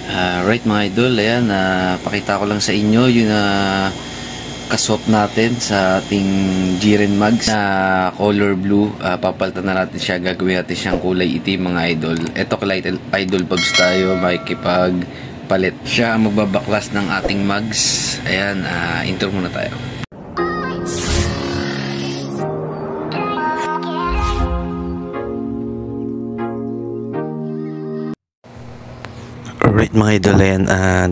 Right mga idol, ayan, pakita ko lang sa inyo yung kaswap natin sa ating Jiren Mags na color blue. Papalitan na natin siya, gagawin natin siyang kulay itim mga idol. Eto kay idol Pubs tayo, makikipagpalit. Siya ang magbabaklas ng ating Mags. Ayan, intro muna tayo. Alright mga idol, ayan,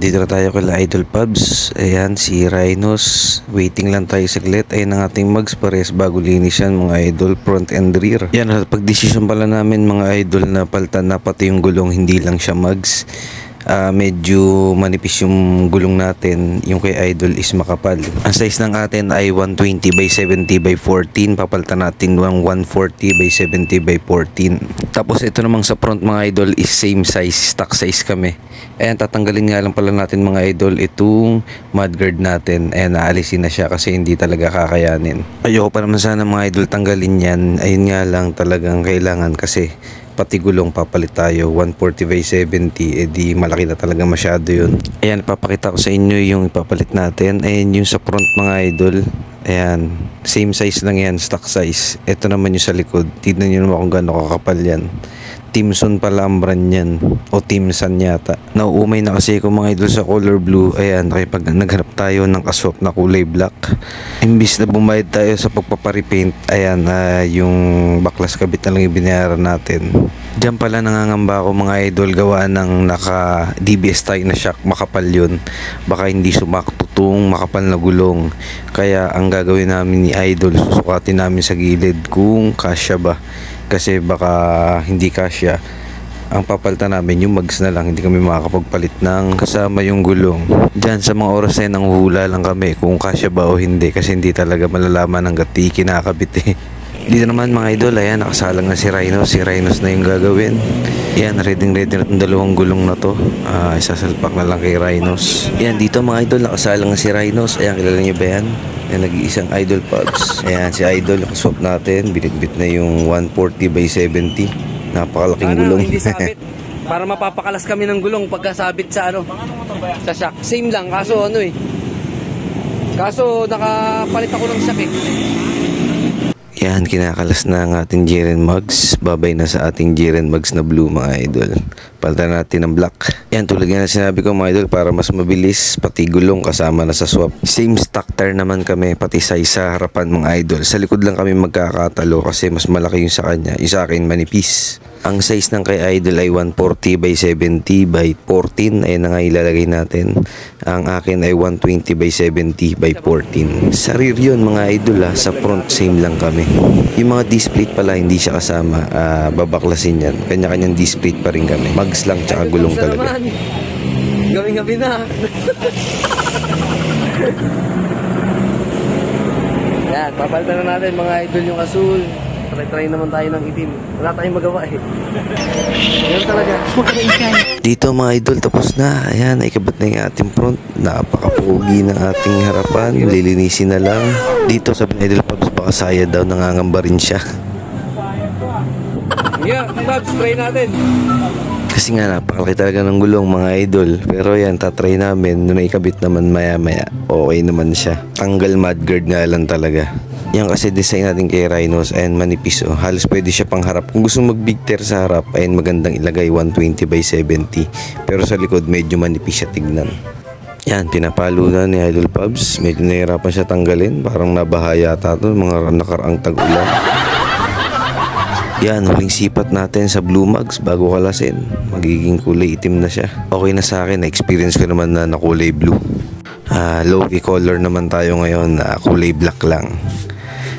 dito na tayo kay Idol Pubs. Ayan, si Rhinos. Waiting lang tayo saglit. Ayan ang ating Mags, pares bago linis yan mga idol, front and rear. Yan, pag-decision pala namin mga idol na palitan na pati yung gulong, hindi lang siya Mags. Medyo manipis yung gulong natin. Yung kay idol is makapal. Ang size ng atin ay 120 by 70 by 14. Papalitan natin ng 140 by 70 by 14. Tapos ito namang sa front mga idol is same size, stock size kami. Ayan, tatanggalin nga lang pala natin mga idol itong mudguard natin. Ayan, naalisin na siya kasi hindi talaga kakayanin. Ayoko pa naman sana mga idol tanggalin yan. Ayun nga lang talagang kailangan kasi pati gulong papalit tayo 140 by 70, edi malaki na talaga masyado yun. Ayan, papakita ko sa inyo yung ipapalit natin. Ayan yung sa front mga idol. Ayan, same size lang yan, stock size. Ito naman yung sa likod. Tignan nyo naman kung gaano kakapal yan. Timson pala ang brand yan, o Timson yata. Nauumay na kasi ako mga idol sa color blue. Ayan, kapag naghanap tayo ng kaswap na kulay black, imbis na bumayad tayo sa pagpaparipaint, ayan, yung baklas kabit na lang yung binayaran natin. Diyan pala nangangamba ako mga idol, gawa ng naka DBS tayo na shock, makapal yun. Baka hindi sumakto tong makapal na gulong. Kaya ang gagawin namin ni idol, susukatin namin sa gilid kung kasya ba. Kasi baka hindi kasya. Ang papalitan namin yung Mags na lang, hindi kami makakapagpalit ng kasama yung gulong. Diyan sa mga oras na nanguhula lang kami kung kasya ba o hindi, kasi hindi talaga malalaman hanggat di kinakabit eh. Dito naman mga idol, ayan, nakasalang na si Rhinos. Si Rhinos na yung gagawin. Ayan, ready na itong dalawang gulong na to. Isasalpak na lang kay Rhinos. Ayan, dito mga idol, nakasalang na si Rhinos. Ayan, kilala nyo ba yan? Ayan, nag-iisang Idol Pubs. Ayan, si Idol, nakaswap natin. Binitbit na yung 140 by 70. Napakalaking gulong. Hindi sabit. Para mapapakalas kami ng gulong pagkasabit sa sa shock. Same lang, kaso kaso nakapalit ako ng shock eh. Yan, kinakalas na ang ating Jiren Mags. Babay na sa ating Jiren Mags na blue mga idol. Palitan natin ng black. Yan, tulad nga na sinabi ko mga idol, para mas mabilis, pati gulong kasama na sa swap. Same stock tire naman kami, pati size sa harapan mga idol. Sa likod lang kami magkakatalo kasi mas malaki yung sa kanya. Yung sa akin manipis. Ang size ng kay idol ay 140 by 70 by 14. Ayan na nga ilalagay natin. Ang akin ay 120 by 70 by 14. Sa rear yun mga idol sa front same lang kami. Yung mga D-split pala hindi siya kasama. Babaklasin yan. Kanya-kanyang D-split pa rin kami. Mags lang tsaka gulong talaga. Gawing gabi na. Yan, papalitan na natin mga idol yung asul. Try naman tayo ng itim. Wala tayong magawa eh. Yan talaga. Dito mga idol, tapos na. Ayan, ikabat na yung ating front. Napakapugi ng ating harapan. Lilinisin na lang. Dito sa Idol Pubs, baka saya daw, nangangamba rin siya. Yeah, Pubs, try natin. Kasi nga napakalaki talaga ng gulong mga idol. Pero yan, tatry namin. Nung naikabit naman maya-maya, okay naman siya. Tanggal mudguard nga lang talaga. Yan kasi design natin kay Rhinos, ayan, manipis oh. Halos pwede siya pang harap. Kung gusto mag big tear sa harap, ayan, magandang ilagay 120 by 70. Pero sa likod medyo manipis siya tignan. Yan, pinapalo na ni Idol Pubs. Medyo nahirapan siya tanggalin. Parang nabahaya yata ito, mga nakaraang tag-ulan. Yan, huling sipat natin sa blue Mags bago kalasin. Magiging kulay itim na siya. Okay na sa akin, na-experience ko naman na kulay blue. Low-key color naman tayo ngayon, kulay black lang.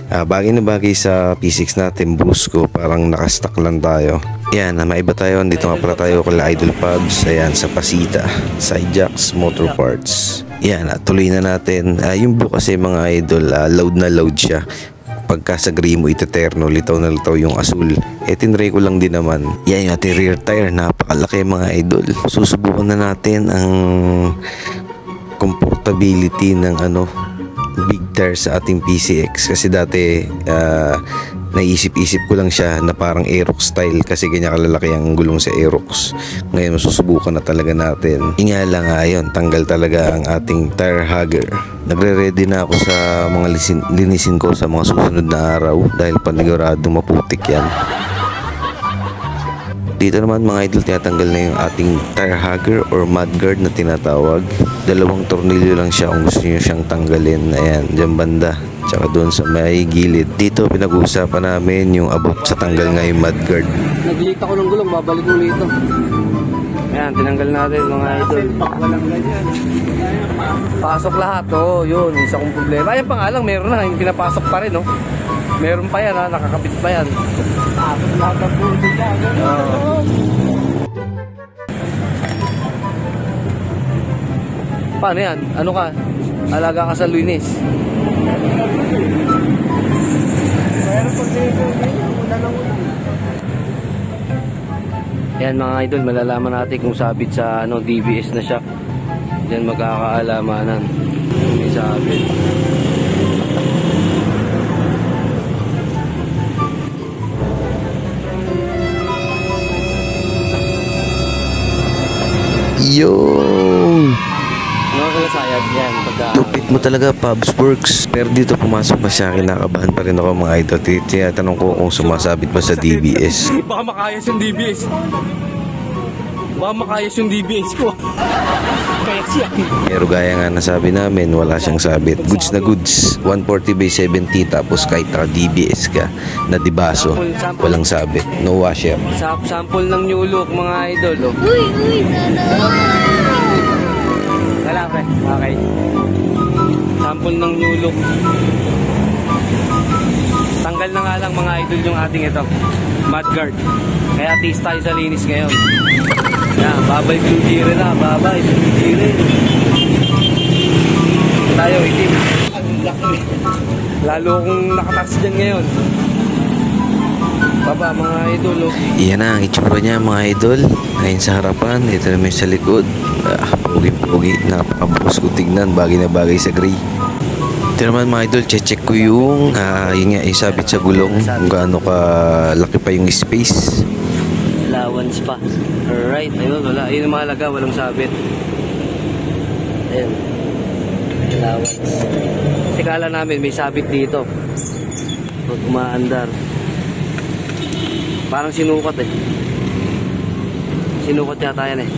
Bagay na bagay sa P6 natin, Brusco, parang nakastock lang tayo. Yan, maiba tayo. Dito nga pala tayo kay Idol Pubs. Ayan, sa Pasita, Side Jacks, Motor Parts. Yan, tuloy na natin. Yung blue kasi mga idol, loud na loud siya. Pagka sa gray mo iteterno, litaw na litaw yung asul. Tinry ko lang din naman. Yan yung ating rear tire, napakalaki mga idol. Susubukan na natin ang comfortability ng big tire sa ating PCX, kasi dati Naisip-isip ko lang siya na parang Aerox style kasi ganyan kalalaki ang gulong sa Aerox. Ngayon masusubukan na talaga natin. Inga lang nga yun, tanggal talaga ang ating tire hugger. Nagre-ready na ako sa mga linisin ko sa mga susunod na araw dahil panigurado maputik yan. Dito naman mga idol, tinatanggal na yung ating tire hugger or mudguard na tinatawag. 2 tornilyo lang siya kung gusto nyo siyang tanggalin. Ayan, dyan banda. Tsaka doon sa may gilid. Dito pinag-uusapan namin yung about sa tanggal nga yung mudguard. Naglita ko ng gulong, babalik ko dito. Ayan, tinanggal natin mga idol. Walang ganyan. Pasok lahat, oh, yun, isa kong problema. Ayan pa nga lang, meron na, yung pinapasok pa rin, oh. Meron pa yan, ha, nakakapit pa yan. Pasok lahat ng pulo dyan. Paano yan? Ano ka? Alaga ka sa Luinis? Yan mga idol, malalaman natin kung sabit sa DBS na shock. Diyan magkakaalamanan. May sabit. Yun! Sayad yan. Tupit mo talaga, Pubs Works. Pero dito pumasok pa siya, kinakabahan pa rin ako mga idol. Tinatanong ko kung sumasabit ba sa DBS. Baka makayas yung DBS. Baka makayas yung DBS ko. Kaya siya. Pero gaya nga nasabi namin, wala siyang sabit. Goods na goods. 140/70 tapos kahit naka-DBS ka na dibaso, walang sabit. No washer. Sample ng new look mga idol. Oh. Uy, Wala pre. Okay. Sample ng new look. Tanggal na nga lang mga idol yung ating ito. Mudguard. Kaya tis tayo sa linis ngayon. Yan, babay blue jire na. Babay blue jire. Tayo itim. Lalo kung nakatax dyan ngayon. Baba mga idol. Oh. Iyan na ang itsura niya mga idol. Ngayon sa harapan, ito naman sa likod. Pugi-pugi, napakabukas ko tignan, bagay na bagay sa gray. Ito naman mga idol, check ko yung yun nga, isabit sa gulong kung gaano ka laki pa yung space. Allowance pa. Alright, ayun, wala. Ayun ang mahalaga, walang sabit. Ayun. Allowance. Kasi kala namin may sabit dito. Pag umaandar. Parang sinukat eh. Sinukat yata yan eh.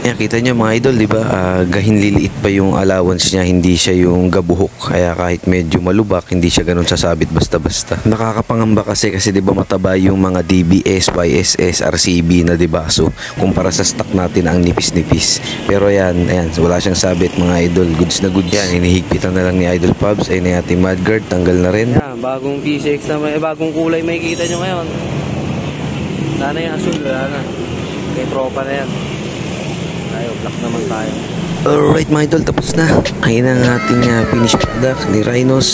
Yan, kita nyo mga idol, di ba? Gahin liliit pa yung allowance niya, hindi siya yung gabuhok. Kaya kahit medyo malubak, hindi siya ganun sasabit basta-basta. Nakakapangamba kasi di ba mataba yung mga DBS, YSS, RCB na dibaso kumpara sa stock natin ang nipis-nipis. Pero yan, ayan, wala siyang sabit mga idol. Goods na goods yan. Hinihigpitan na lang ni Idol Pubs. Ayun na ating mudguard, tanggal na rin. Yan, bagong PCX na may bagong kulay makikita nyo ngayon. Sana yung asul, wala na. May tropa na yan. Tayo, black naman tayo. Alright mga idol, tapos na. Ayun ang ating finished product ni Rhinos.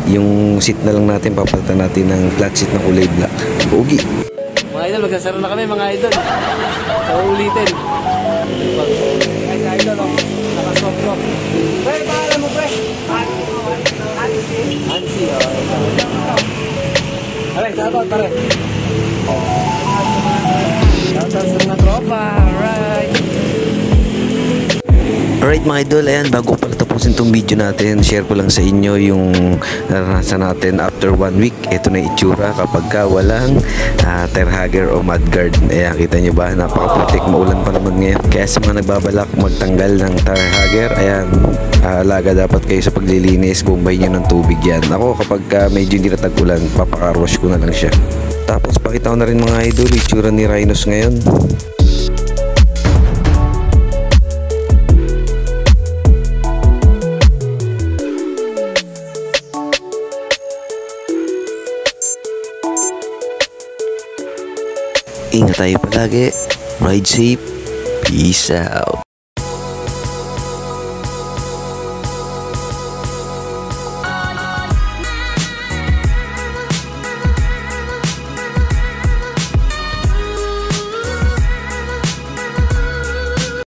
Yung seat na lang natin, papalitan natin ng flat seat na kulay black. Pogi. Mga idol, magsasara na kami mga idol. So, ulitin. Ay, idol, oh. Nakaswap lock. Pre, pahala mo, pre. Hansi, oh. Alright, shoutout, pare. Shoutout sa mga tropa. Alright. Alright mga idol, ayan, bago pala tapusin itong video natin, share ko lang sa inyo yung naranasan natin after 1 week. Ito na itsura kapag ka walang tire hugger o mudguard. Ayan, kita nyo ba? Napakaputik, maulan pa naman ngayon. Kaya sa mga nagbabalak magtanggal ng tire hugger, ayan, alaga dapat kayo sa paglilinis, bumbay nyo ng tubig yan. Ako kapag medyo hindi natag-ulan, papakarwash ko na lang siya. Tapos pakita ko na rin mga idol, itsura ni Rhinos ngayon. Ingat tayo palagi. Ride safe. Peace out.